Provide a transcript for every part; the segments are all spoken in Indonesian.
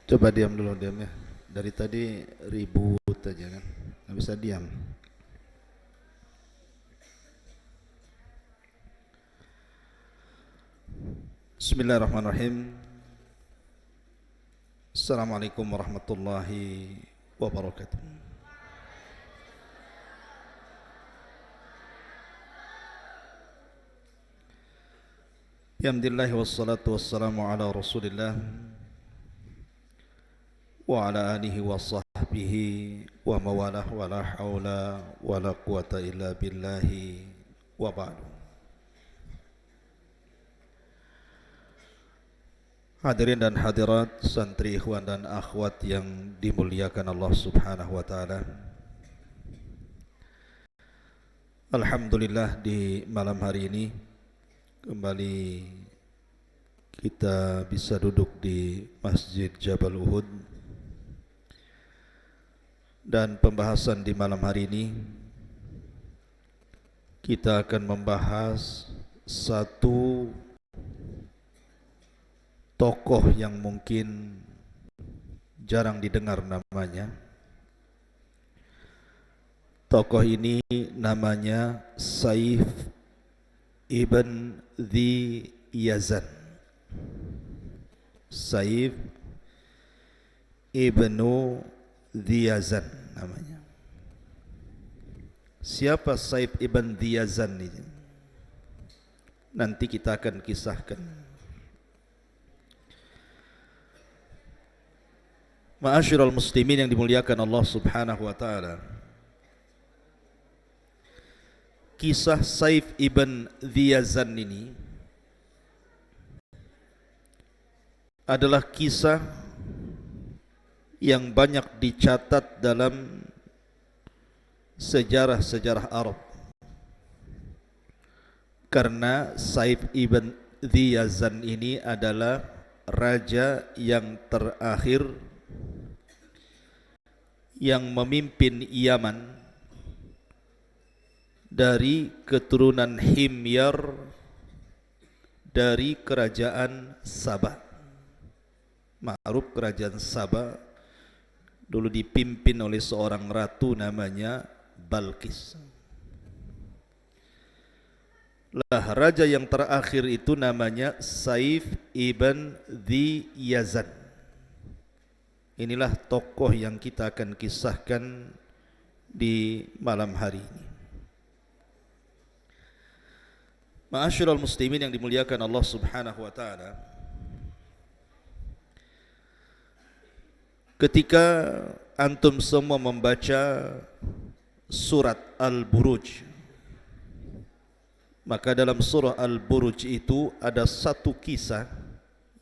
Coba diam dulu, diam ya. Dari tadi ribut aja kan, nggak bisa diam. Bismillahirrahmanirrahim. Assalamualaikum warahmatullahi wabarakatuh. Alhamdulillah wassalatu wassalamu ala rasulillah wa ala alihi wa sahbihi wa mawalah wa la hawla wa la quwata illa billahi wa ba'du. Hadirin dan hadirat, santri ikhwan dan akhwat yang dimuliakan Allah subhanahu wa ta'ala, alhamdulillah di malam hari ini kembali kita bisa duduk di Masjid Jabal Uhud. Dan pembahasan di malam hari ini kita akan membahas satu tokoh yang mungkin jarang didengar namanya. Tokoh ini namanya Saif ibn Dhi Yazan. Saif ibnu Dhi Yazan namanya. Siapa Saif ibn Dhi Yazan ini? Nanti kita akan kisahkan. Ma'asyiral muslimin yang dimuliakan Allah subhanahu wa ta'ala, kisah Saif ibn Dhi Yazan ini adalah kisah yang banyak dicatat dalam sejarah-sejarah Arab. Karena Saif ibn Dhi Yazan ini adalah raja yang terakhir yang memimpin Yaman dari keturunan Himyar dari kerajaan Sabah. Ma'ruf, kerajaan Sabah dulu dipimpin oleh seorang ratu namanya Balqis. Lah, raja yang terakhir itu namanya Saif ibn Dhi Yazan. Inilah tokoh yang kita akan kisahkan di malam hari ini. Ma'asyiral muslimin yang dimuliakan Allah subhanahu wa ta'ala, ketika antum semua membaca surat Al-Buruj, maka dalam surah Al-Buruj itu ada satu kisah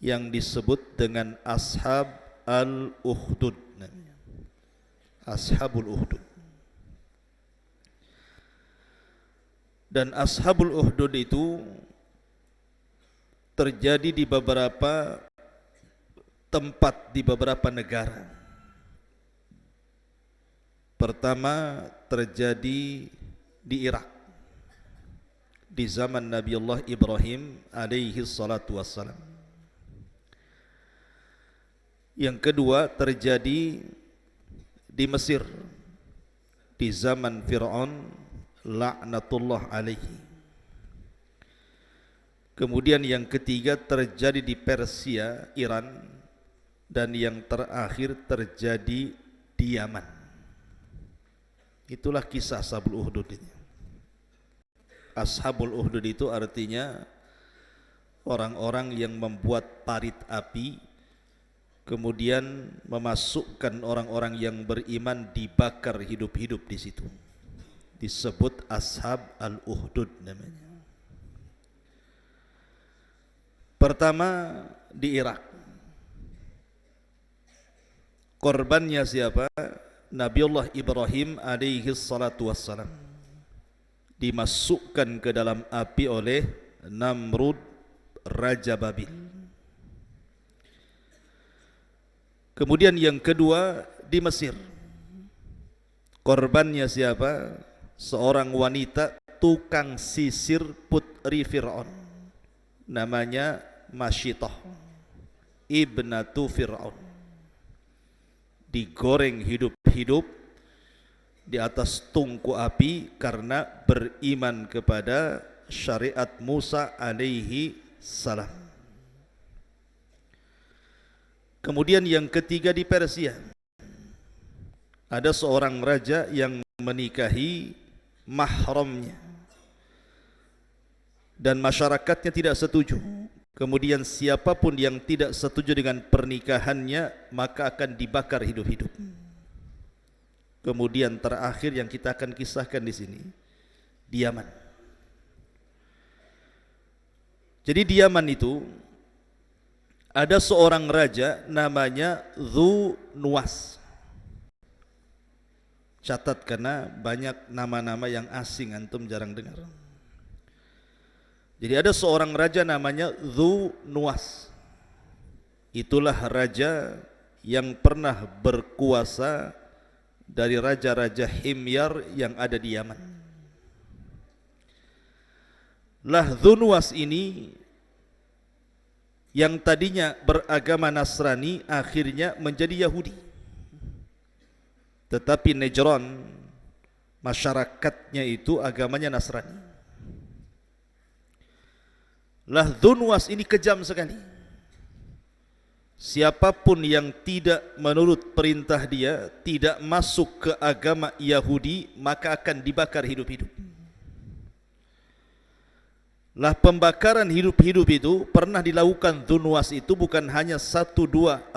yang disebut dengan Ashab Al-Ukhdud. Ashabul Uhdud. Dan Ashabul Uhdud itu terjadi di beberapa tempat, di beberapa negara. Pertama terjadi di Irak di zaman Nabi Allah Ibrahim alaihi salatu wassalam. Yang kedua terjadi di Mesir di zaman Fir'aun laknatullah alaihi. Kemudian yang ketiga terjadi di Persia, Iran, dan yang terakhir terjadi di Yaman. Itulah kisah Ashabul Uhdud ini. Ashabul Uhdud itu artinya orang-orang yang membuat parit api, kemudian memasukkan orang-orang yang beriman dibakar hidup-hidup di situ. Disebut Ashab al-Uhdud namanya. Pertama di Irak. Korbannya siapa? Nabiullah Ibrahim alaihi salatu wassalam. Dimasukkan ke dalam api oleh Namrud, Raja Babil. Kemudian yang kedua di Mesir. Korbannya siapa? Seorang wanita tukang sisir putri Fir'aun. Namanya Masyitah ibnatu Fir'aun. Digoreng hidup-hidup di atas tungku api karena beriman kepada syariat Musa alaihi salam. Kemudian yang ketiga di Persia. Ada seorang raja yang menikahi mahramnya dan masyarakatnya tidak setuju. Kemudian siapapun yang tidak setuju dengan pernikahannya maka akan dibakar hidup-hidup. Kemudian terakhir yang kita akan kisahkan di sini di Yaman. Jadi di Yaman itu ada seorang raja namanya Dzu Nuwas. Catat karena banyak nama-nama yang asing antum jarang dengar. Jadi ada seorang raja namanya Dzu Nuwas. Itulah raja yang pernah berkuasa dari raja-raja Himyar yang ada di Yaman. Lah Dzu Nuwas ini yang tadinya beragama Nasrani akhirnya menjadi Yahudi. Tetapi Najran masyarakatnya itu agamanya Nasrani. Lah Dzu Nuwas ini kejam sekali. Siapapun yang tidak menurut perintah dia, tidak masuk ke agama Yahudi, maka akan dibakar hidup-hidup. Lah pembakaran hidup-hidup itu pernah dilakukan Dzu Nuwas itu bukan hanya 1, 200,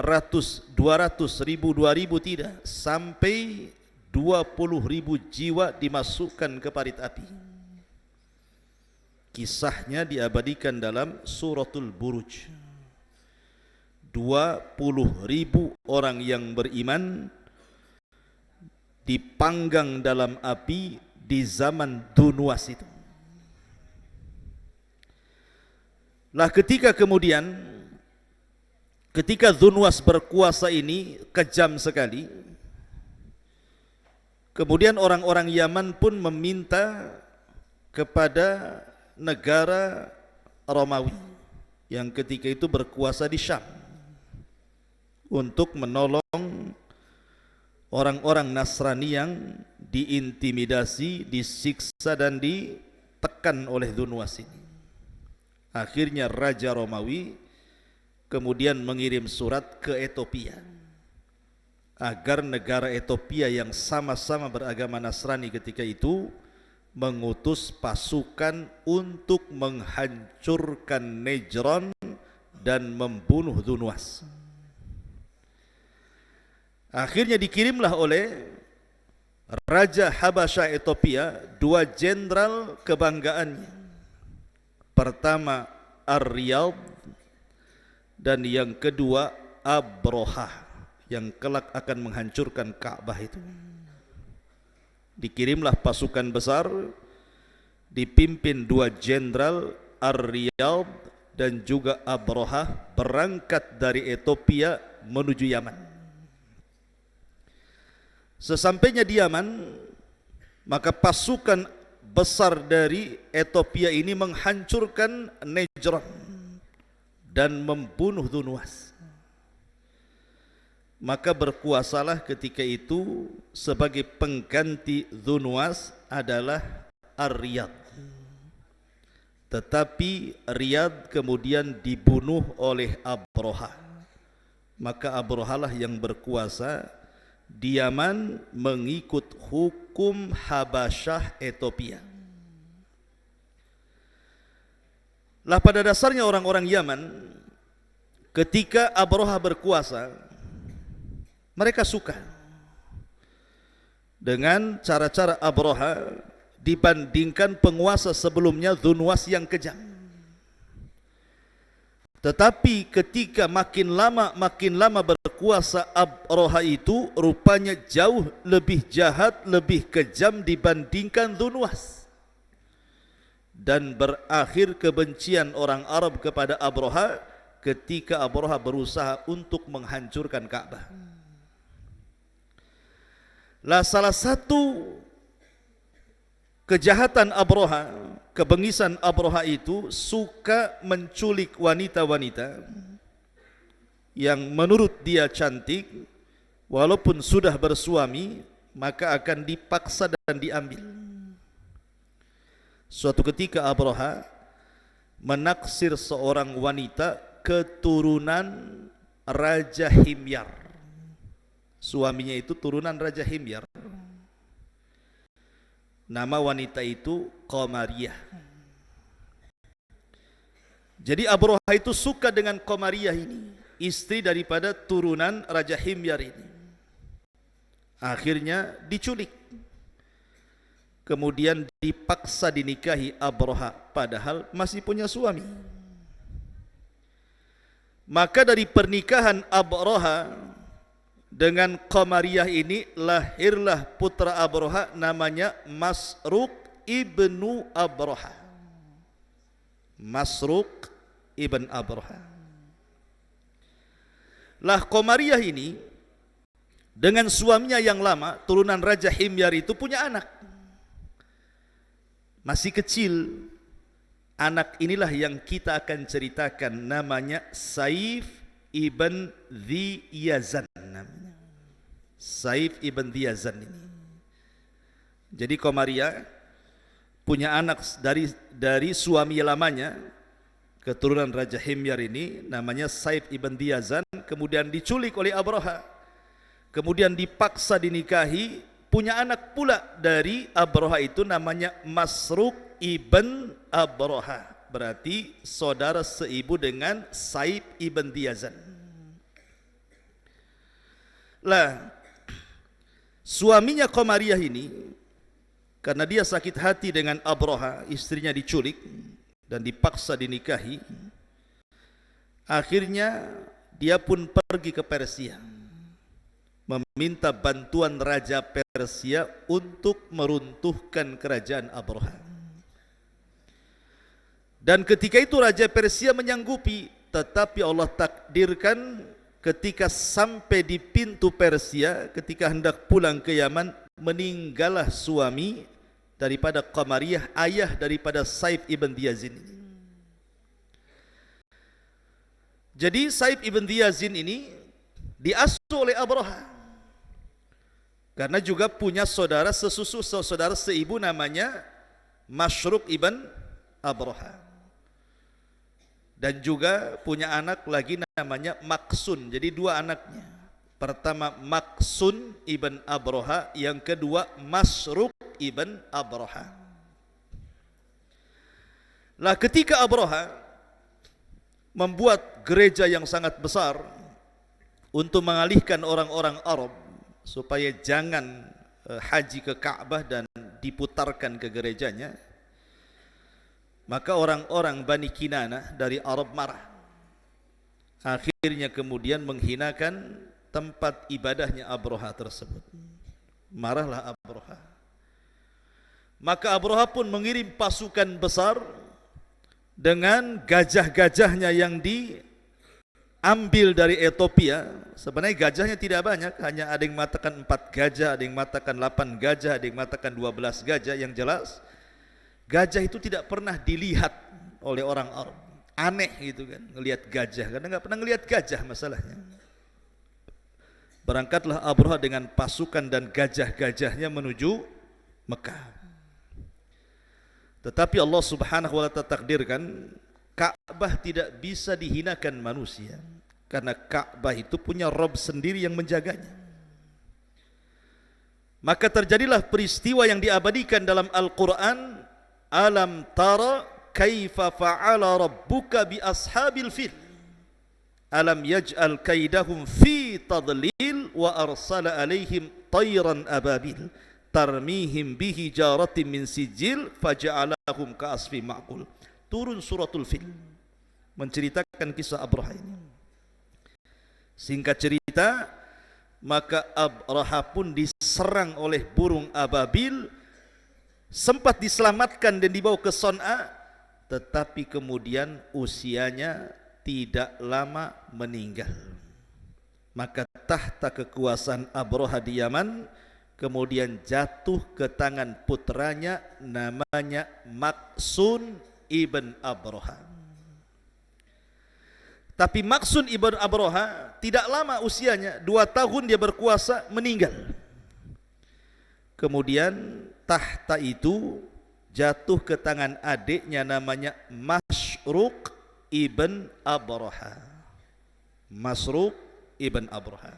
200, 1000, 2000, tidak. Sampai 20.000 jiwa dimasukkan ke parit api. Kisahnya diabadikan dalam Suratul Buruj. 20.000 orang yang beriman dipanggang dalam api di zaman Dzu Nuwas itu. Lah ketika Dzu Nuwas berkuasa ini kejam sekali. Kemudian orang-orang Yaman pun meminta kepada negara Romawi yang ketika itu berkuasa di Syam untuk menolong orang-orang Nasrani yang diintimidasi, disiksa dan ditekan oleh Dzu Nuwas ini. Akhirnya Raja Romawi kemudian mengirim surat ke Ethiopia agar negara Ethiopia yang sama-sama beragama Nasrani ketika itu mengutus pasukan untuk menghancurkan Najran dan membunuh Dzu Nuwas. Akhirnya dikirimlah oleh Raja Habasyah Ethiopia 2 jenderal kebanggaannya. Pertama Ar-Riyadh dan yang kedua Abrohah yang kelak akan menghancurkan Ka'bah itu. Dikirimlah pasukan besar dipimpin dua jenderal, Ar-Riyad dan juga Abrahah, berangkat dari Ethiopia menuju Yaman. Sesampainya di Yaman, maka pasukan besar dari Ethiopia ini menghancurkan Najran dan membunuh Dunwas. Maka berkuasalah ketika itu sebagai pengganti Dunwas adalah Ar-Riyad. Tetapi Riyad kemudian dibunuh oleh Abrahah. Maka Abrahah lah yang berkuasa di Yaman mengikut hukum Habasyah Ethiopia. Lah pada dasarnya orang-orang Yaman ketika Abrahah berkuasa, mereka suka dengan cara-cara Abrahah dibandingkan penguasa sebelumnya Dunwas yang kejam. Tetapi ketika makin lama berkuasa Abrahah itu rupanya jauh lebih jahat, lebih kejam dibandingkan Dunwas. Dan berakhir kebencian orang Arab kepada Abrahah ketika Abrahah berusaha untuk menghancurkan Ka'bah. Lah salah satu kejahatan Abrahah, kebengisan Abrahah itu suka menculik wanita-wanita yang menurut dia cantik, walaupun sudah bersuami, maka akan dipaksa dan diambil. Suatu ketika Abrahah menaksir seorang wanita keturunan Raja Himyar. Suaminya itu turunan Raja Himyar. Nama wanita itu Qamariyah. Jadi Abrahah itu suka dengan Qamariyah ini, istri daripada turunan Raja Himyar ini. Akhirnya diculik. Kemudian dipaksa dinikahi Abrahah padahal masih punya suami. Maka dari pernikahan Abrahah dengan Qamariyah ini lahirlah putra Abrahah namanya Masruq ibnu Abrahah. Masruq ibn Abrahah. Lah Qamariyah ini dengan suaminya yang lama, turunan Raja Himyar itu punya anak. Masih kecil. Anak inilah yang kita akan ceritakan, namanya Saif ibn Dhi Yazan. Saif ibn Dhi Yazan ini. Jadi Qamariyah punya anak dari suami lamanya, keturunan Raja Himyar ini, namanya Saif ibn Dhi Yazan, kemudian diculik oleh Abrahah. Kemudian dipaksa dinikahi, punya anak pula dari Abrahah itu namanya Masruq ibn Abrahah. Berarti saudara seibu dengan Saif ibn Dhi Yazan. Lah, suaminya Qamariyah ini, karena dia sakit hati dengan Abrahah, istrinya diculik dan dipaksa dinikahi, akhirnya dia pun pergi ke Persia, meminta bantuan Raja Persia untuk meruntuhkan kerajaan Abrahah. Dan ketika itu Raja Persia menyanggupi, tetapi Allah takdirkan ketika sampai di pintu Persia, ketika hendak pulang ke Yaman, meninggallah suami daripada Qamariyah, ayah daripada Saif ibn Dhi Yazin ini. Jadi Saif ibn Dhi Yazin ini diasuh oleh Abrahah, karena juga punya saudara sesusu, saudara seibu namanya Masruq ibn Abrahah. Dan juga punya anak lagi namanya Maksun. Jadi dua anaknya. Pertama Maksun ibn Abrahah, yang kedua Masruq ibn Abrahah. Lah ketika Abrahah membuat gereja yang sangat besar untuk mengalihkan orang-orang Arab supaya jangan haji ke Ka'bah dan diputarkan ke gerejanya, maka orang-orang Bani Kinanah dari Arab marah. Akhirnya kemudian menghinakan tempat ibadahnya Abroha tersebut. Marahlah Abroha. Maka Abroha pun mengirim pasukan besar dengan gajah-gajahnya yang diambil dari Ethiopia. Sebenarnya gajahnya tidak banyak, hanya ada yang mengatakan 4 gajah, ada yang mengatakan 8 gajah, ada yang mengatakan 12 gajah. Yang jelas gajah itu tidak pernah dilihat oleh orang Arab. Aneh gitu kan, ngelihat gajah, karena nggak pernah ngelihat gajah masalahnya. Berangkatlah Abroha dengan pasukan dan gajah-gajahnya menuju Mekah. Tetapi Allah Subhanahu wa ta'ala takdirkan Ka'bah tidak bisa dihinakan manusia, karena Ka'bah itu punya Rabb sendiri yang menjaganya. Maka terjadilah peristiwa yang diabadikan dalam Al-Quran. Alam tara kaifa fa'ala rabbuka bi ashabil fil alam yaj'al kaidahum fi tadlil wa arsala alaihim tayran ababil tarmihim bihi jaratin min sijil faja'alahum ka'asfi ma'kul. Turun suratul Fil menceritakan kisah Abraha ini. Singkat cerita, maka Abraha pun diserang oleh burung ababil, sempat diselamatkan dan dibawa ke Son'a, tetapi kemudian usianya tidak lama meninggal. Maka tahta kekuasaan Abraha di Yaman kemudian jatuh ke tangan putranya namanya Maksun ibn Abraha. Tapi Maksun ibn Abraha tidak lama usianya, 2 tahun dia berkuasa, meninggal. Kemudian tahta itu jatuh ke tangan adiknya namanya Masruq ibn Abraha. Masruq ibn Abraha.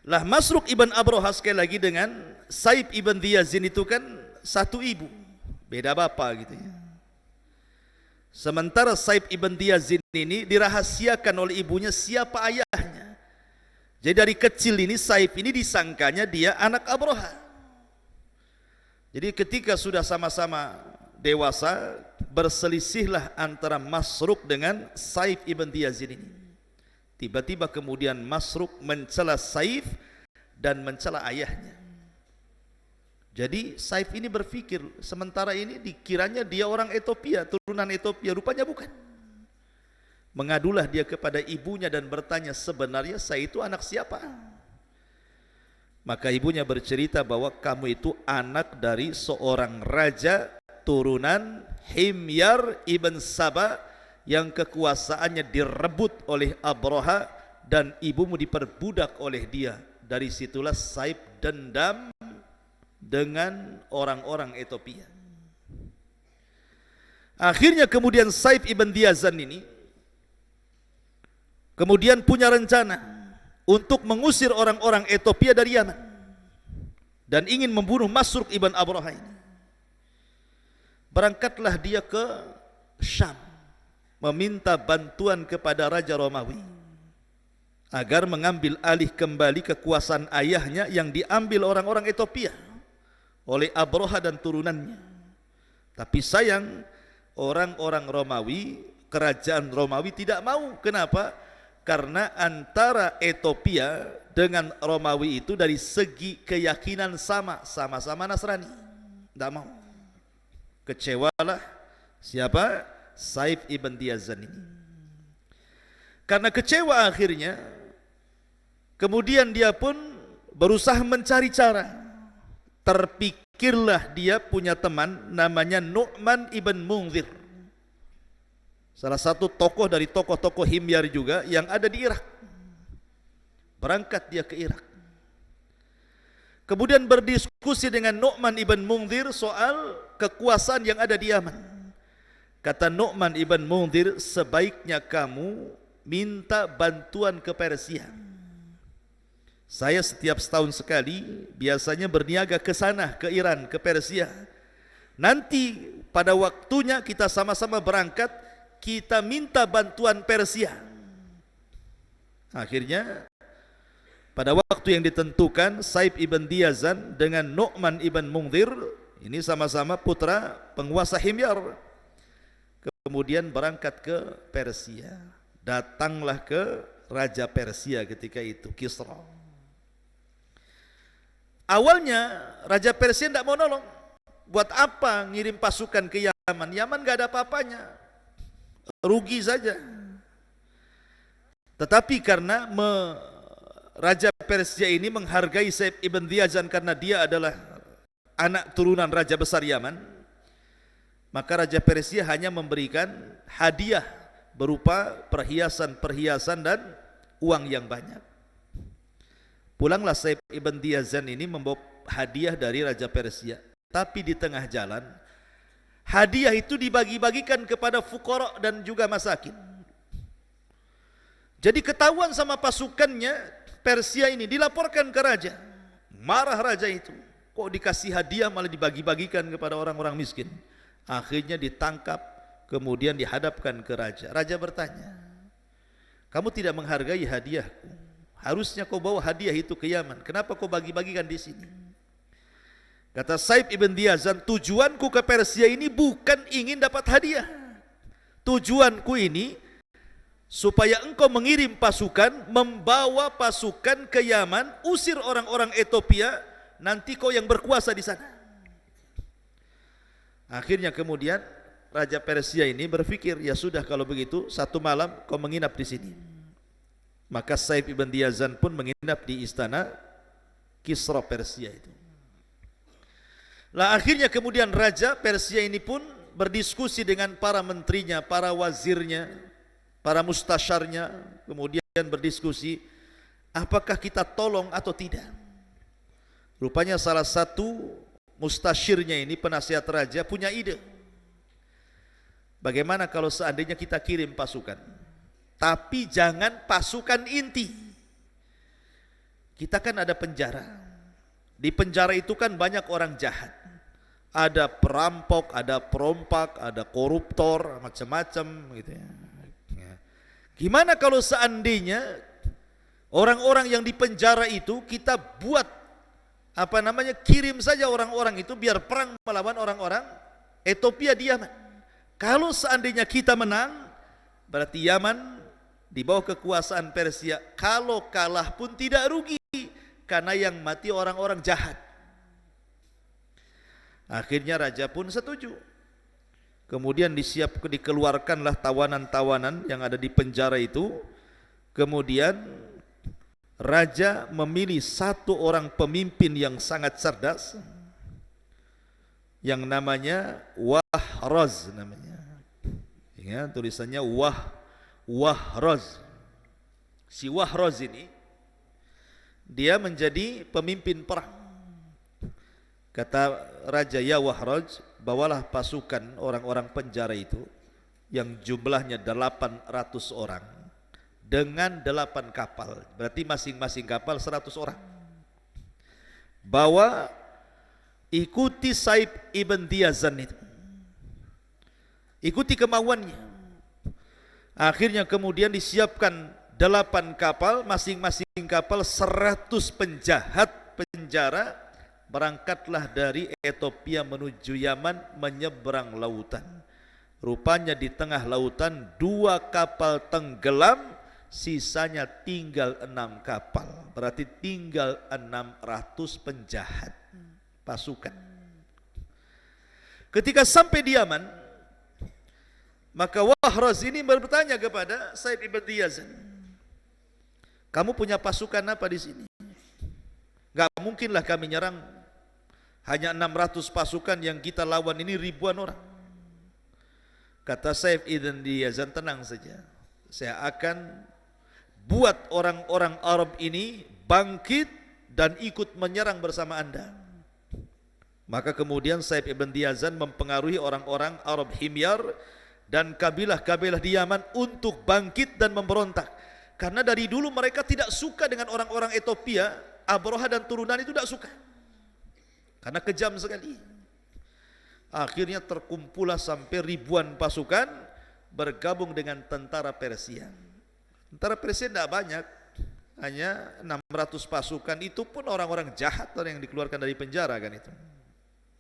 Lah Masruq ibn Abraha sekali lagi dengan Saib ibn Diyazin itu kan satu ibu, beda bapak gitu ya. Sementara Saib ibn Diyazin ini dirahasiakan oleh ibunya siapa ayahnya. Jadi dari kecil ini Saib ini disangkanya dia anak Abraha. Jadi ketika sudah sama-sama dewasa, berselisihlah antara Masruq dengan Saib ibn Diyazin ini. Tiba-tiba kemudian Masruq mencela Saif dan mencela ayahnya. Jadi Saif ini berpikir, sementara ini dikiranya dia orang Ethiopia, turunan Ethiopia, rupanya bukan. Mengadulah dia kepada ibunya dan bertanya, sebenarnya saya itu anak siapa? Maka ibunya bercerita bahwa kamu itu anak dari seorang raja turunan Himyar ibn Saba yang kekuasaannya direbut oleh Abraha dan ibumu diperbudak oleh dia. Dari situlah Saib dendam dengan orang-orang Ethiopia. Akhirnya kemudian Saib ibn Diyazan ini kemudian punya rencana untuk mengusir orang-orang Ethiopia dari Yaman dan ingin membunuh Masruq ibn Abraha ini. Berangkatlah dia ke Syam meminta bantuan kepada Raja Romawi agar mengambil alih kembali kekuasaan ayahnya yang diambil orang-orang Ethiopia oleh Abraha dan turunannya. Tapi sayang, orang-orang Romawi, kerajaan Romawi tidak mau. Kenapa? Karena antara Ethiopia dengan Romawi itu dari segi keyakinan sama-sama Nasrani. Tidak mau. Kecewalah siapa? Saib ibn Diyazan ini. Karena kecewa akhirnya, kemudian dia pun berusaha mencari cara. Terpikirlah dia punya teman namanya Nu'man ibn Munzir, salah satu tokoh dari tokoh-tokoh Himyar juga yang ada di Irak. Berangkat dia ke Irak, kemudian berdiskusi dengan Nu'man ibn Munzir soal kekuasaan yang ada di Yaman. Kata Nu'man ibn Munzir, sebaiknya kamu minta bantuan ke Persia. Saya setiap setahun sekali biasanya berniaga ke sana, ke Iran, ke Persia. Nanti pada waktunya kita sama-sama berangkat, kita minta bantuan Persia. Akhirnya pada waktu yang ditentukan, Saib ibn Diyazan dengan Nu'man ibn Munzir ini sama-sama putra penguasa Himyar. Kemudian berangkat ke Persia. Datanglah ke Raja Persia ketika itu, Kisra. Awalnya Raja Persia tidak mau nolong. Buat apa ngirim pasukan ke Yaman? Yaman gak ada apa-apanya, rugi saja. Tetapi karena Raja Persia ini menghargai Saif ibn Diyazan karena dia adalah anak turunan Raja besar Yaman, maka Raja Persia hanya memberikan hadiah berupa perhiasan-perhiasan dan uang yang banyak. Pulanglah Saif ibn Diyazan ini membawa hadiah dari Raja Persia. Tapi di tengah jalan, hadiah itu dibagi-bagikan kepada fukara dan juga masakin. Jadi ketahuan sama pasukannya Persia ini, dilaporkan ke raja. Marah raja itu, kok dikasih hadiah malah dibagi-bagikan kepada orang-orang miskin. Akhirnya ditangkap, kemudian dihadapkan ke raja. Raja bertanya, kamu tidak menghargai hadiahku, harusnya kau bawa hadiah itu ke Yaman, kenapa kau bagi-bagikan di sini? Kata Saif ibn Diyazan, tujuanku ke Persia ini bukan ingin dapat hadiah. Tujuanku ini supaya engkau mengirim pasukan, membawa pasukan ke Yaman, usir orang-orang Ethiopia, nanti kau yang berkuasa di sana. Akhirnya kemudian Raja Persia ini berpikir, ya sudah kalau begitu satu malam kau menginap di sini. Maka Saif ibn Diyazan pun menginap di istana Kisra Persia itu. Lah akhirnya kemudian Raja Persia ini pun berdiskusi dengan para menterinya, para wazirnya, para mustasyarnya, kemudian berdiskusi apakah kita tolong atau tidak. Rupanya salah satu mustasyirnya ini, penasihat raja, punya ide. Bagaimana kalau seandainya kita kirim pasukan, tapi jangan pasukan inti. Kita kan ada penjara. Di penjara itu kan banyak orang jahat. Ada perampok, ada perompak, ada koruptor, macam-macam gitu ya. Gimana kalau seandainya orang-orang yang di penjara itu kita buat kirim saja orang-orang itu biar perang melawan orang-orang Ethiopia di Yaman. Kalau seandainya kita menang, berarti Yaman di bawah kekuasaan Persia. Kalau kalah pun tidak rugi, karena yang mati orang-orang jahat. Akhirnya raja pun setuju. Kemudian dikeluarkanlah tawanan-tawanan yang ada di penjara itu. Kemudian raja memilih satu orang pemimpin yang sangat cerdas, yang namanya Wahroz namanya. Ya, tulisannya Wahroz. Si Wahroz ini dia menjadi pemimpin perang. Kata raja, ya Wahroz, bawalah pasukan orang-orang penjara itu yang jumlahnya 800 orang dengan 8 kapal, berarti masing-masing kapal 100 orang. Bawa, ikuti Saif ibn Diyazan itu, ikuti kemauannya. Akhirnya kemudian disiapkan 8 kapal, masing-masing kapal 100 penjahat penjara. Berangkatlah dari Ethiopia menuju Yaman, menyeberang lautan. Rupanya di tengah lautan 2 kapal tenggelam, sisanya tinggal 6 kapal. Berarti tinggal 600 penjahat pasukan. Ketika sampai di Yaman, maka Wahroz ini bertanya kepada Saif ibn Diyazan, kamu punya pasukan apa di sini? Gak mungkinlah kami nyerang hanya 600 pasukan, yang kita lawan ini ribuan orang. Kata Saif ibn Diyazan, tenang saja, saya akan buat orang-orang Arab ini bangkit dan ikut menyerang bersama anda. Maka kemudian Saif ibn Diyazan mempengaruhi orang-orang Arab Himyar dan kabilah-kabilah di Yaman untuk bangkit dan memberontak. Karena dari dulu mereka tidak suka dengan orang-orang Ethiopia. Abroha dan turunan itu tidak suka, karena kejam sekali. Akhirnya terkumpullah sampai ribuan pasukan bergabung dengan tentara Persia. Tentara Persia tidak banyak, hanya 600 pasukan, itu pun orang-orang jahat yang dikeluarkan dari penjara kan itu.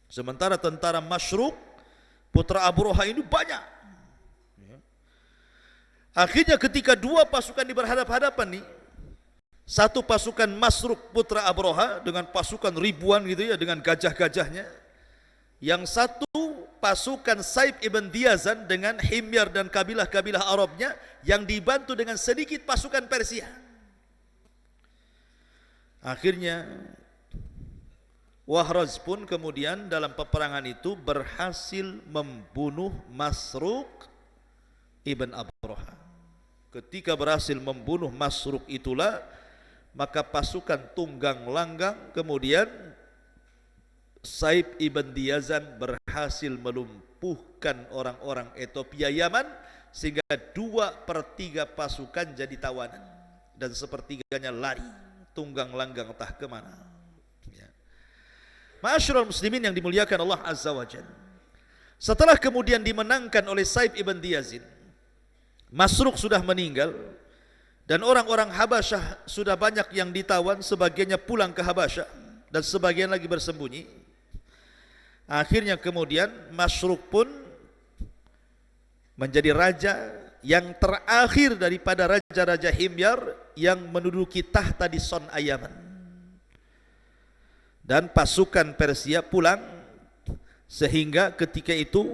Sementara tentara Masyruk, putra Abroha ini banyak. Akhirnya ketika dua pasukan ini berhadap-hadapan nih, satu pasukan Masruk putra Abroha dengan pasukan ribuan gitu ya, dengan gajah-gajahnya. Yang satu pasukan Saib ibn Diyazan dengan Himyar dan kabilah-kabilah Arabnya yang dibantu dengan sedikit pasukan Persia. Akhirnya Wahraz pun kemudian dalam peperangan itu berhasil membunuh Masruk ibn Abroha. Ketika berhasil membunuh Masruk itulah, maka pasukan tunggang langgang kemudian Saib ibn Diyazan berhasil melumpuhkan orang-orang Ethiopia Yaman, sehingga 2/3 pasukan jadi tawanan dan sepertiganya lari tunggang langgang entah kemana. Ya. Ma'asyiral muslimin yang dimuliakan Allah Azza wa Jalla, setelah kemudian dimenangkan oleh Saib ibn Diyazin, Masruk sudah meninggal dan orang-orang Habasyah sudah banyak yang ditawan, sebagiannya pulang ke Habasyah dan sebagian lagi bersembunyi. Akhirnya kemudian Masruk pun menjadi raja yang terakhir daripada raja-raja Himyar yang menduduki tahta di Son Ayaman. Dan pasukan Persia pulang, sehingga ketika itu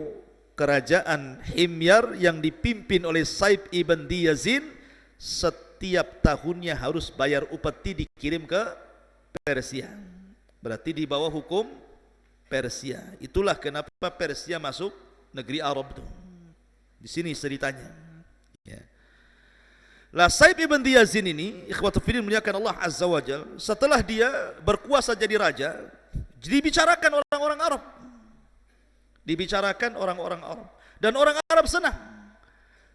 kerajaan Himyar yang dipimpin oleh Saib ibn Diyazin setiap tahunnya harus bayar upeti dikirim ke Persia. Berarti di bawah hukum Persia. Itulah kenapa Persia masuk negeri Arab itu. Di sini ceritanya. Ya. Lah Saib ibn Diyazin ini, ikhwatul fillah muliakan Allah Azza wa Jalla, setelah dia berkuasa jadi raja, dibicarakan orang-orang Arab. Dibicarakan orang-orang Arab. Dan orang Arab senang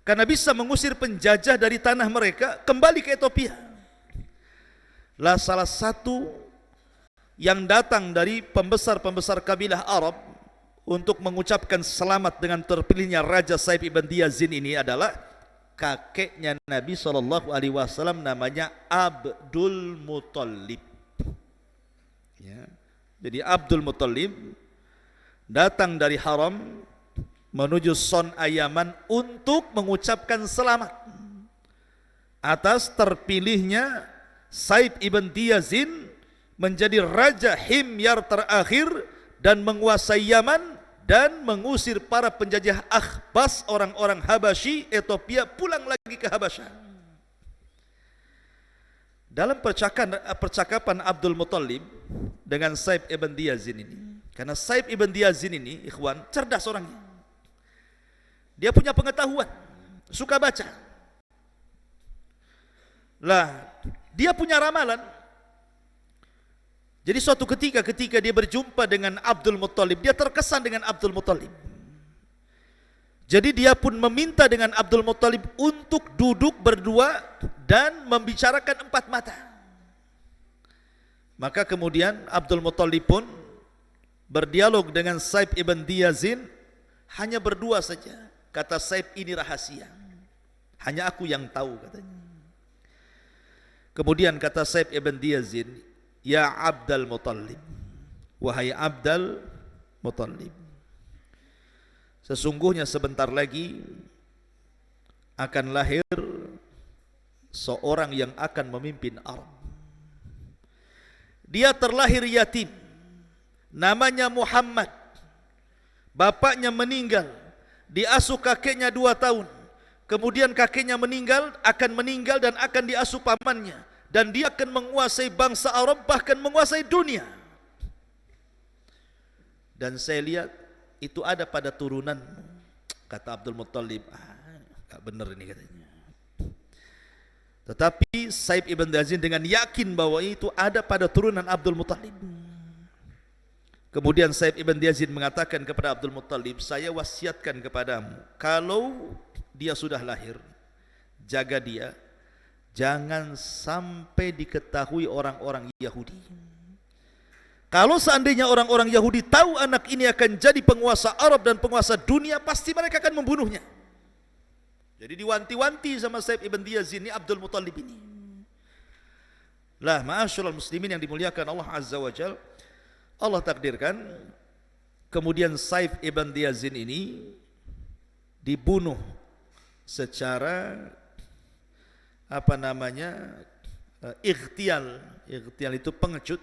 karena bisa mengusir penjajah dari tanah mereka kembali ke Ethiopia. Lah salah satu yang datang dari pembesar-pembesar kabilah Arab untuk mengucapkan selamat dengan terpilihnya Raja Saib ibn Diyazin ini adalah kakeknya Nabi SAW, namanya Abdul Muttalib. Ya. Jadi Abdul Muttalib datang dari Haram menuju Son Ayaman untuk mengucapkan selamat atas terpilihnya Saib ibn Diyazin menjadi Raja Himyar terakhir dan menguasai Yaman dan mengusir para penjajah Akhbas, orang-orang Habasyi Ethiopia, pulang lagi ke Habasyah. Dalam percakapan Abdul Muttalib dengan Saib ibn Diyazin ini, karena Saib ibn Diyazin ini, ikhwan, cerdas orangnya. Dia punya pengetahuan, suka baca. Lah, dia punya ramalan. Jadi suatu ketika dia berjumpa dengan Abdul Muttalib, dia terkesan dengan Abdul Muttalib. Jadi dia pun meminta dengan Abdul Muttalib untuk duduk berdua dan membicarakan 4 mata. Maka kemudian Abdul Muttalib pun berdialog dengan Saib ibn Diyazin hanya berdua saja. Kata Saib, ini rahasia, hanya aku yang tahu, katanya. Kemudian kata Saib ibn Diyazin, ya Abdul Muttalib, wahai Abdul Muttalib, sesungguhnya sebentar lagi akan lahir seorang yang akan memimpin Arab. Dia terlahir yatim, namanya Muhammad. Bapaknya meninggal, diasuh kakeknya 2 tahun. Kemudian kakeknya akan meninggal dan akan diasuh pamannya. Dan dia akan menguasai bangsa Arab, bahkan menguasai dunia. Dan saya lihat itu ada pada turunan, kata Abdul Muttalib. Gak benar ini, katanya. Tetapi Saib ibn Diyazin dengan yakin bahwa itu ada pada turunan Abdul Muttalib. Kemudian Saib ibn Diyazin mengatakan kepada Abdul Muttalib, saya wasiatkan kepadamu, kalau dia sudah lahir, jaga dia, jangan sampai diketahui orang-orang Yahudi. Kalau seandainya orang-orang Yahudi tahu anak ini akan jadi penguasa Arab dan penguasa dunia, pasti mereka akan membunuhnya. Jadi diwanti-wanti sama Saib ibn Diyazin ini Abdul Muttalib ini. Lah, ma'asyiral muslimin yang dimuliakan Allah Azza wa Jalla, Allah takdirkan kemudian Saib ibn Diyazin ini dibunuh secara apa namanya, ightial. Ightial itu pengecut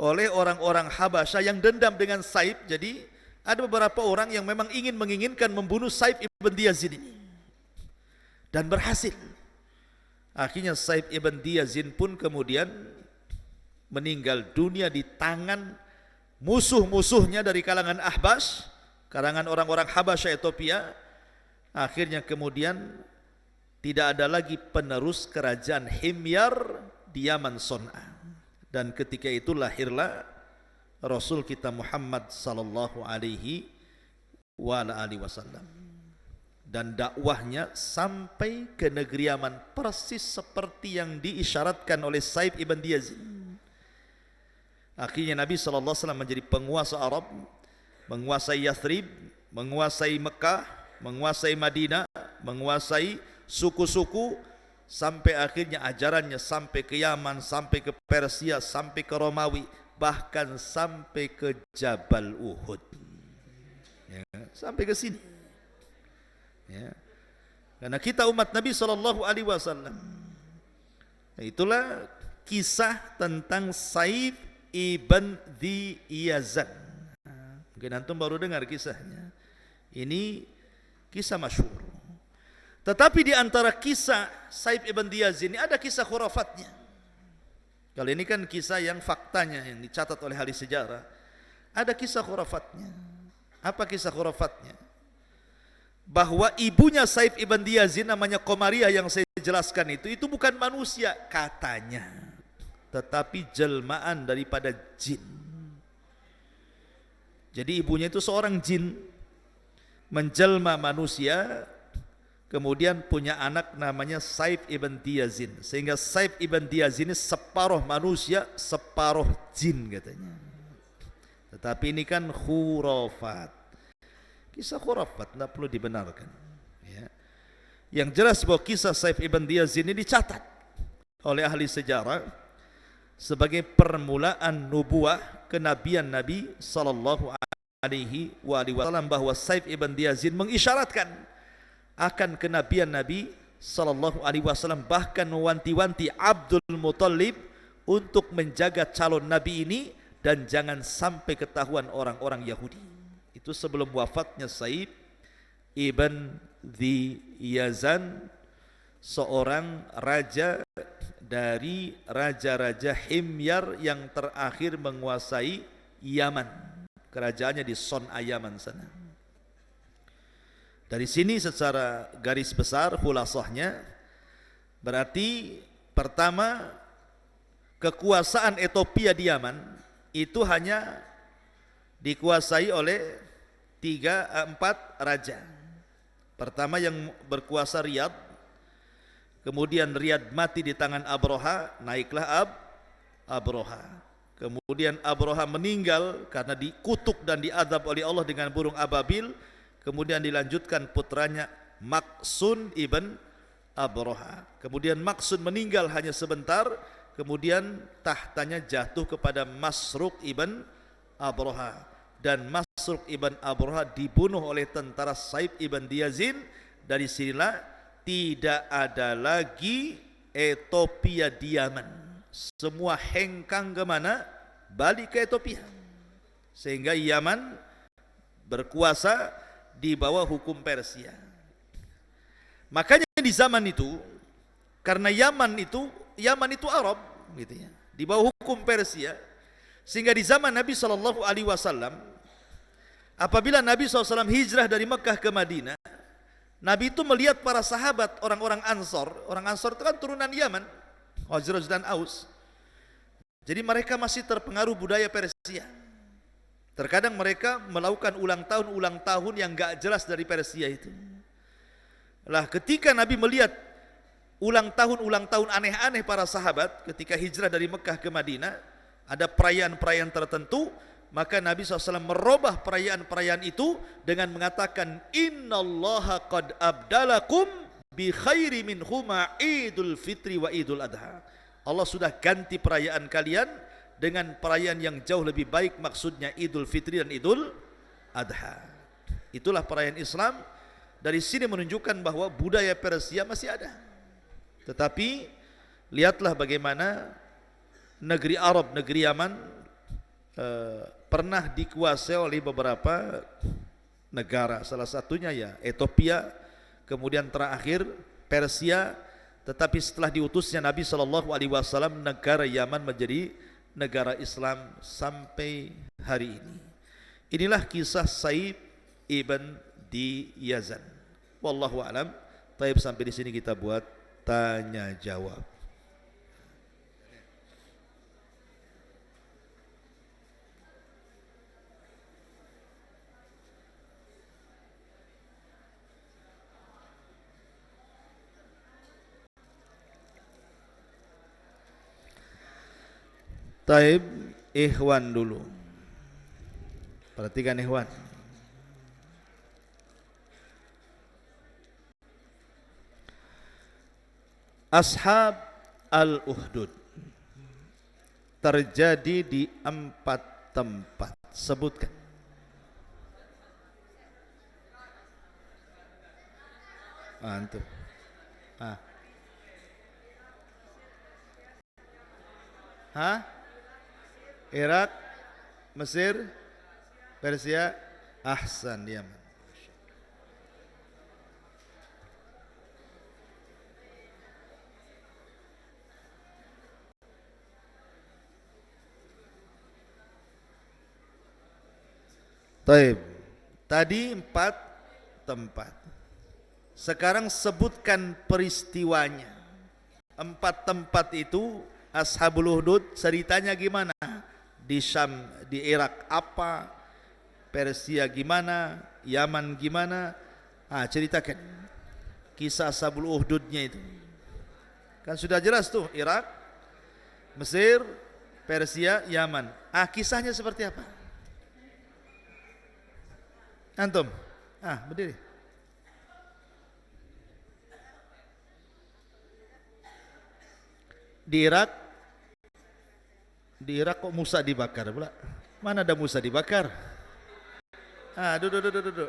oleh orang-orang Habasyah yang dendam dengan Saib. Jadi ada beberapa orang yang memang menginginkan membunuh Saib ibn Diyazin ini, dan berhasil. Akhirnya Saib ibn Diyazin pun kemudian meninggal dunia di tangan musuh-musuhnya dari kalangan Ahbas, kalangan orang-orang Habasyah Ethiopia. Akhirnya kemudian tidak ada lagi penerus kerajaan Himyar di Yaman Son'a. Dan ketika itu lahirlah Rasul kita Muhammad sallallahu alaihi wasallam. Dan dakwahnya sampai ke negeri Yaman persis seperti yang diisyaratkan oleh Saib ibn Diyazin. Akhirnya Nabi sallallahu alaihi wasallam menjadi penguasa Arab, menguasai Yathrib, menguasai Mekah, menguasai Madinah, menguasai suku-suku, sampai akhirnya ajarannya sampai ke Yaman, sampai ke Persia, sampai ke Romawi, bahkan sampai ke Jabal Uhud, ya, sampai ke sini, ya. Karena kita umat Nabi sallallahu alaihi wasallam. Itulah kisah tentang Saib ibn Diyazan. Mungkin antum baru dengar kisahnya. Ini kisah masyhur. Tetapi di antara kisah Saib ibn Diyazin ini ada kisah khurafatnya. Kalau ini kan kisah yang faktanya yang dicatat oleh ahli sejarah. Ada kisah khurafatnya. Apa kisah khurafatnya? Bahwa ibunya Saib ibn Diyazin namanya Qamariyah yang saya jelaskan itu bukan manusia katanya, tetapi jelmaan daripada jin. Jadi ibunya itu seorang jin, menjelma manusia, kemudian punya anak namanya Saib ibn Diyazin. Sehingga Saib ibn Diyazin ini separuh manusia, separuh jin katanya. Tetapi ini kan khurafat, kisah khurafat, tidak perlu dibenarkan, ya. Yang jelas bahwa kisah Saib ibn Diyazin ini dicatat oleh ahli sejarah sebagai permulaan nubuah kenabian Nabi sallallahu alaihi wasallam, bahwa Saib ibn Diyazin mengisyaratkan akan kenabian Nabi sallallahu alaihi wasallam, bahkan mewanti-wanti Abdul Muthalib untuk menjaga calon nabi ini dan jangan sampai ketahuan orang-orang Yahudi. Itu sebelum wafatnya Saib ibn Diyazan, seorang raja dari raja-raja Himyar yang terakhir menguasai Yaman. Kerajaannya di Son'a Yaman sana. Dari sini secara garis besar khulasahnya berarti pertama, kekuasaan Ethiopia di Yaman itu hanya dikuasai oleh 4 raja. Pertama yang berkuasa Riyadh, kemudian Riyadh mati di tangan Abroha, naiklah Abroha. Kemudian Abroha meninggal karena dikutuk dan diadab oleh Allah dengan burung ababil. Kemudian dilanjutkan putranya Maksun ibn Abroha. Kemudian Maksun meninggal hanya sebentar, kemudian tahtanya jatuh kepada Masruq ibn Abroha. Dan Masruq ibn Abroha dibunuh oleh tentara Saib ibn Diyazin. Dari sinilah tidak ada lagi Ethiopia di Yaman. Semua hengkang kemana? Balik ke Ethiopia. Sehingga Yaman berkuasa di bawah hukum Persia. Makanya di zaman itu, karena Yaman itu Arab, gitu ya, di bawah hukum Persia, sehingga di zaman Nabi Shallallahu Alaihi Wasallam, apabila Nabi SAW hijrah dari Mekah ke Madinah, Nabi itu melihat para sahabat orang-orang Ansor. Orang Ansor itu kan turunan Yaman, Khazraj dan Aus. Jadi mereka masih terpengaruh budaya Persia. Terkadang mereka melakukan ulang tahun yang gak jelas dari Persia itu. Lah ketika Nabi melihat ulang tahun aneh-aneh para sahabat ketika hijrah dari Mekah ke Madinah, ada perayaan-perayaan tertentu, maka Nabi SAW merubah perayaan-perayaan itu dengan mengatakan, innallaha qad abdalakum bi khairi minhuma idul fitri wa idul adha. Allah sudah ganti perayaan kalian dengan perayaan yang jauh lebih baik, maksudnya Idul Fitri dan Idul Adha. Itulah perayaan Islam. Dari sini menunjukkan bahwa budaya Persia masih ada. Tetapi lihatlah bagaimana negeri Arab, negeri Yaman pernah dikuasai oleh beberapa negara, salah satunya ya Ethiopia, kemudian terakhir Persia. Tetapi setelah diutusnya Nabi SAW, negara Yaman menjadi negara Islam sampai hari ini. Inilah kisah Saib ibn di Yazan. Wallahu alam. Taib, sampai di sini kita buat tanya jawab. Taib, ikhwan dulu. Perhatikan ikhwan. Ashab al-Uhdud terjadi di 4 tempat. Sebutkan. Antum. Irak, Mesir, Persia, Ahsan, Yaman. Taib. Tadi 4 tempat. Sekarang sebutkan peristiwanya. 4 tempat itu Ashabul Uhdud ceritanya gimana? Di Syam, di Irak apa? Persia gimana? Yaman gimana? Ceritakan kisah Ashabul Uhdudnya itu. Kan sudah jelas tuh, Irak, Mesir, Persia, Yaman. Kisahnya seperti apa? Antum? Berdiri. Di Irak kok Musa dibakar pula? Mana ada Musa dibakar? Duduk.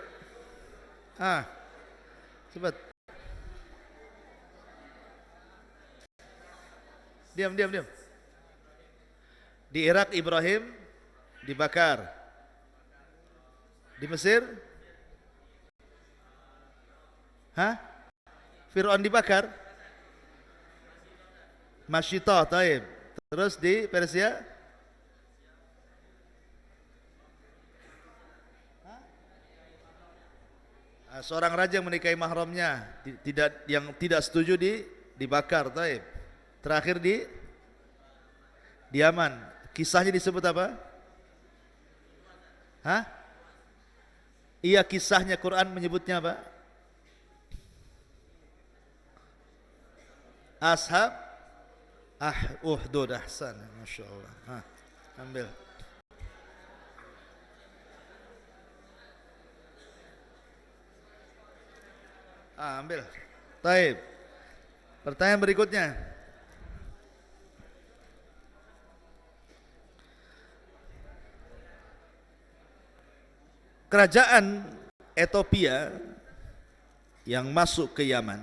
Cepat. Diam. Di Irak Ibrahim dibakar. Di Mesir? Fir'aun dibakar? Masyitah, taib. Terus di Persia? Seorang raja menikahi mahramnya, yang tidak setuju dibakar, taib. Terakhir di Yaman. Kisahnya disebut apa? Iya, kisahnya Quran menyebutnya apa? Ashab Uhdud. Ahsan, Masya Allah. Ambil. Ambil. Taib. Pertanyaan berikutnya. Kerajaan Ethiopia yang masuk ke Yaman.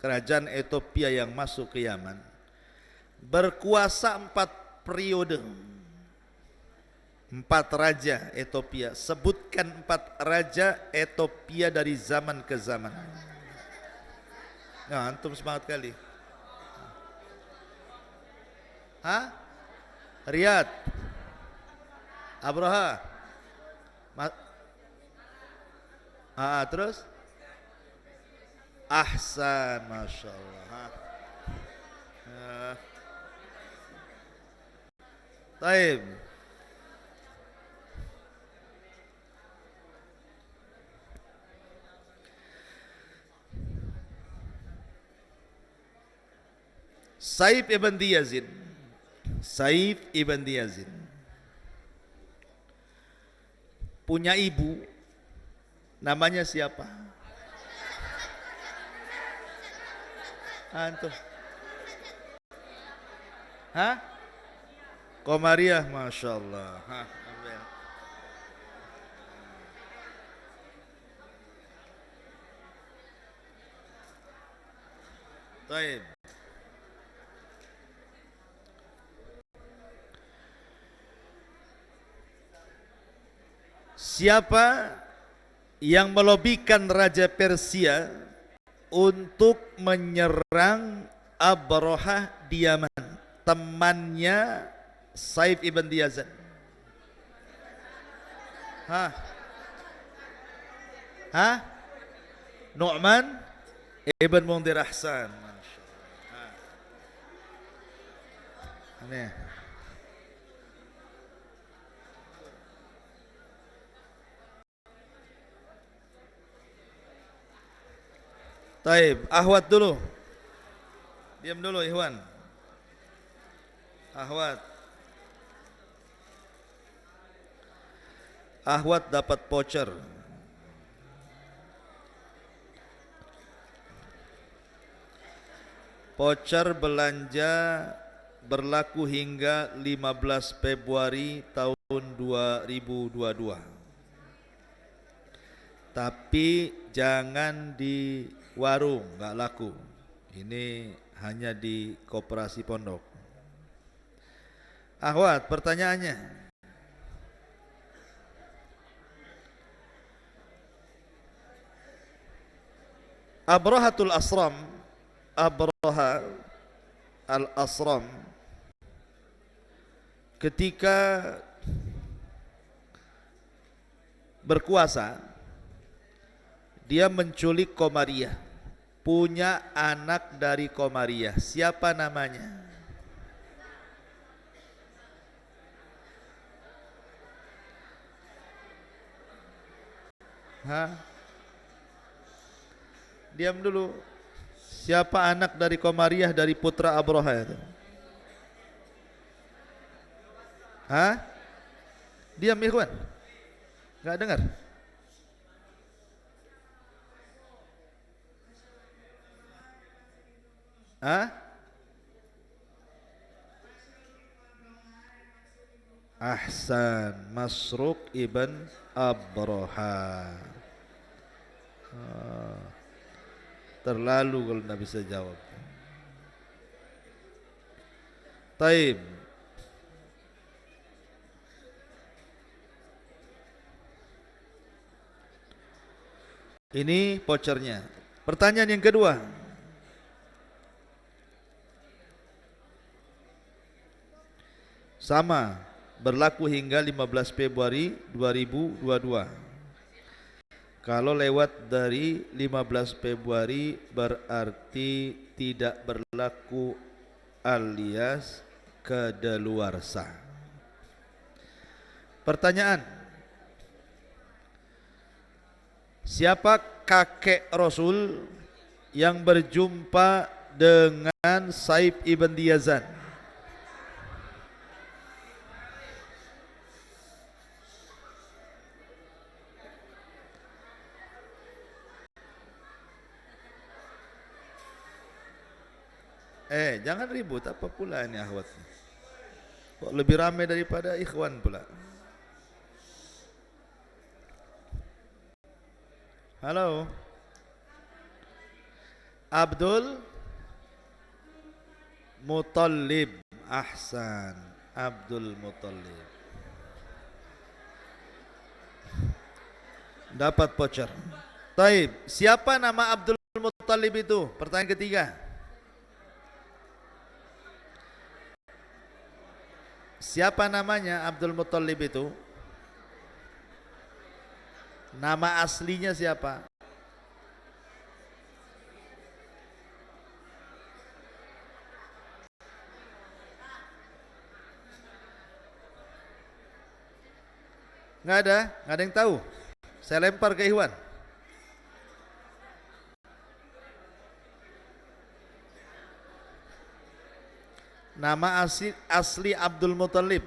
Kerajaan Ethiopia yang masuk ke Yaman berkuasa 4 periode, 4 raja Ethiopia. Sebutkan 4 raja Ethiopia dari zaman ke zaman. Antum semangat kali. Riyad, Abraha, terus Ahsan, Masya Allah. Taib. Saib ibn Yazid. Saib ibn Yazid punya ibu, namanya siapa? Antum? Komariah, Masya Allah. Ambil. Taib. Siapa yang melobikan Raja Persia untuk menyerang Abrahah di Yaman, temannya Saif ibn Yazid? Hah? Hah? Nu'man ibn Mundir. Ahsan. Ini. Taib, Ahwat dulu. Diam dulu Ikhwan. Ahwat. Ahwat dapat voucher. Voucher belanja berlaku hingga 15 Februari tahun 2022. Tapi jangan di warung, nggak laku. Ini hanya di koperasi pondok. Ahwat, pertanyaannya. Abrahatul Asram, Abraha al-Asram, ketika berkuasa, dia menculik Komariah, punya anak dari Komariah. Siapa namanya? Hah? Diam dulu. Siapa anak dari Komariah dari putra Abraha itu? Hah? Diam Ikhwan. Enggak dengar? Hah? Ahsan, Masruq ibn Abraha. Terlalu kalau tidak bisa jawab. Taib. Ini vouchernya. Pertanyaan yang kedua. Sama, berlaku hingga 15 Februari 2022. Kalau lewat dari 15 Februari berarti tidak berlaku alias kedaluarsa. Pertanyaan. Siapa kakek Rasul yang berjumpa dengan Saif ibn Yazid? Jangan ribut, apa pula ini Ahwat? Kok lebih ramai daripada Ikhwan pula? Halo. Abdul Muttalib. Ahsan, Abdul Muttalib. Dapat voucher. Taib, siapa nama Abdul Muttalib itu? Pertanyaan ketiga. Siapa namanya Abdul Muttalib itu? Nama aslinya siapa? Nggak ada yang tahu. Saya lempar ke Ikhwan. Nama asli Abdul Muttalib.